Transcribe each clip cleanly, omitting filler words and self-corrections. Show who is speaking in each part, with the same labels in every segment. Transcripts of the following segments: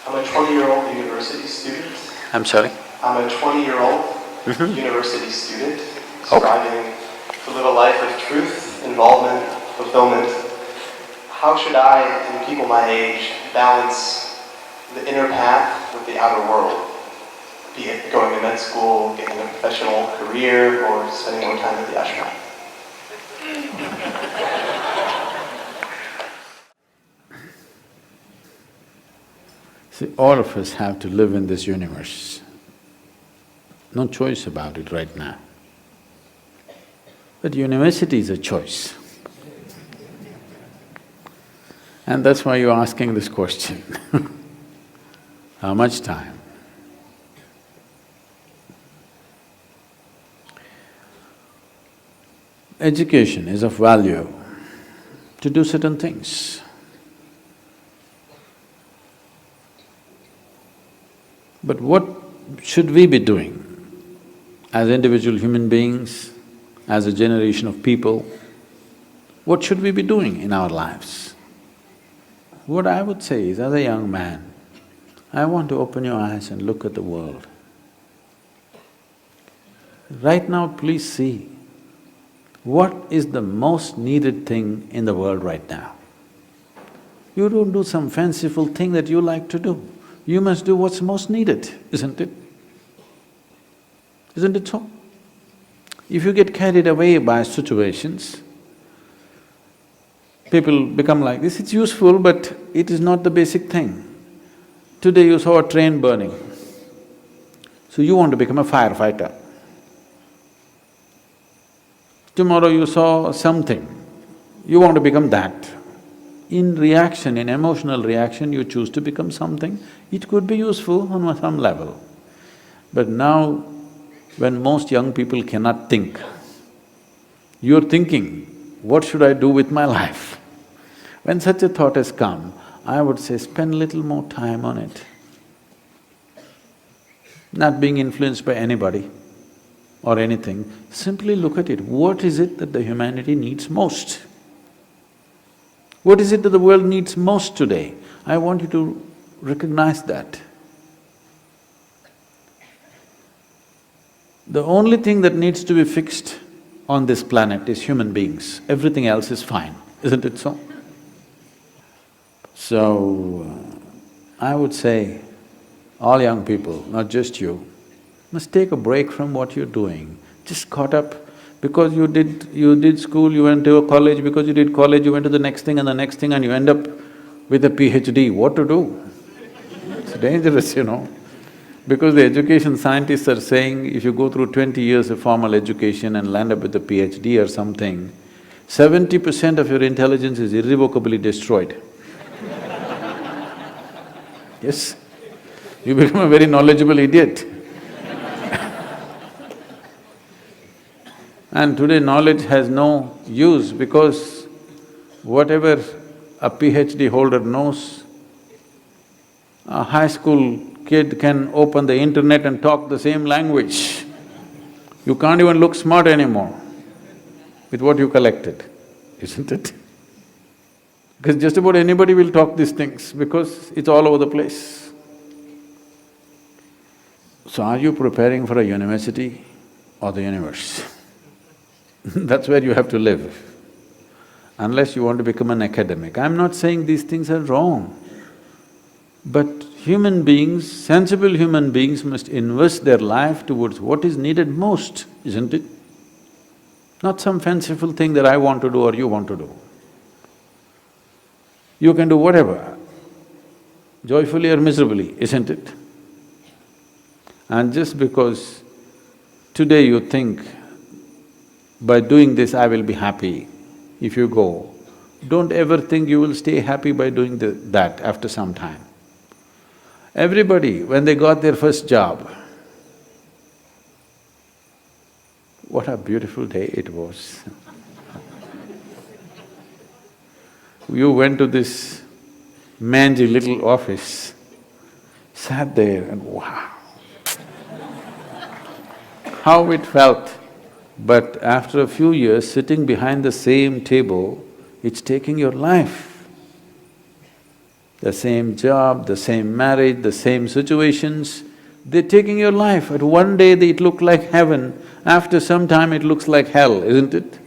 Speaker 1: I'm a 20-year-old university student.
Speaker 2: I'm sorry?
Speaker 1: I'm a 20-year-old university student striving to live a life of truth, involvement, fulfillment. How should I and people my age balance the inner path with the outer world? Be it going to med school, getting a professional career, or spending more time at the ashram.
Speaker 2: See, all of us have to live in this universe. No choice about it right now. But university is a choice. And that's why you're asking this question. How much time? Education is of value to do certain things. But what should we be doing as individual human beings, as a generation of people? What should we be doing in our lives? What I would say is, as a young man, I want to open your eyes and look at the world. Right now, please see, what is the most needed thing in the world right now? You don't do some fanciful thing that you like to do. You must do what's most needed, isn't it? Isn't it so? If you get carried away by situations, people become like this, it's useful but it is not the basic thing. Today you saw a train burning, so you want to become a firefighter. Tomorrow you saw something, you want to become that. In reaction, in emotional reaction, you choose to become something. It could be useful on some level. But now, when most young people cannot think, you're thinking, what should I do with my life? When such a thought has come, I would say spend little more time on it. Not being influenced by anybody or anything, simply look at it. What is it that the humanity needs most? What is it that the world needs most today? I want you to recognize that. The only thing that needs to be fixed on this planet is human beings. Everything else is fine, isn't it so? So, I would say, all young people, not just you, must take a break from what you're doing. Just caught up because you did school, you went to a college, because you did college, you went to the next thing and the next thing and you end up with a PhD. What to do? It's dangerous, you know. Because the education scientists are saying if you go through 20 years of formal education and land up with a PhD or something, 70% of your intelligence is irrevocably destroyed. Yes, you become a very knowledgeable idiot. And today knowledge has no use because whatever a PhD holder knows, a high school kid can open the internet and talk the same language. You can't even look smart anymore with what you collected, isn't it? Because just about anybody will talk these things because it's all over the place. So are you preparing for a university or the universe? That's where you have to live, unless you want to become an academic. I'm not saying these things are wrong, but human beings, sensible human beings must invest their life towards what is needed most, isn't it? Not some fanciful thing that I want to do or you want to do. You can do whatever, joyfully or miserably, isn't it? And just because today you think, by doing this I will be happy, if you go, don't ever think you will stay happy by doing that after some time. Everybody, when they got their first job, what a beautiful day it was. You went to this mangy little office, sat there and wow, how it felt. But after a few years, sitting behind the same table, it's taking your life. the same job, the same marriage, the same situations. They're taking your life. At one day it looked like heaven, after some time it looks like hell, isn't it?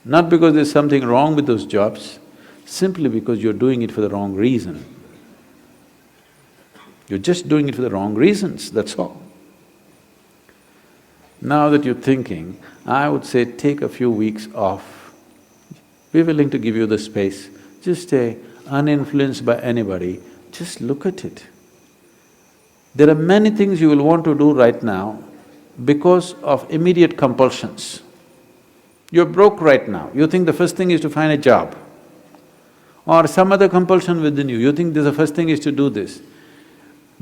Speaker 2: Not because there's something wrong with those jobs, simply because you're doing it for the wrong reason. You're just doing it for the wrong reasons, that's all. Now that you're thinking, I would say take a few weeks off. Be willing to give you the space. Just stay uninfluenced by anybody, just look at it. There are many things you will want to do right now because of immediate compulsions. You're broke right now, you think the first thing is to find a job. Or some other compulsion within you, you think the first thing is to do this.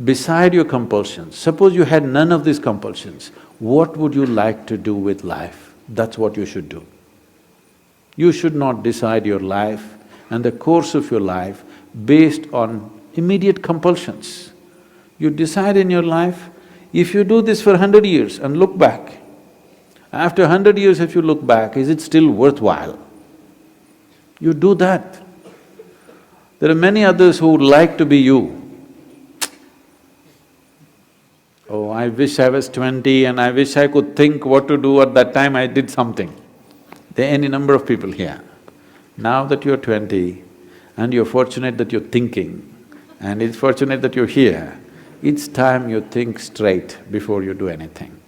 Speaker 2: Beside your compulsions, suppose you had none of these compulsions, what would you like to do with life? That's what you should do. You should not decide your life and the course of your life based on immediate compulsions. You decide in your life, if you do this for 100 years and look back, after 100 years if you look back, is it still worthwhile? You do that. There are many others who would like to be you. Oh, I wish I was 20 and I wish I could think what to do at that time I did something. There are any number of people here. Now that you're 20 and you're fortunate that you're thinking and it's fortunate that you're here, it's time you think straight before you do anything.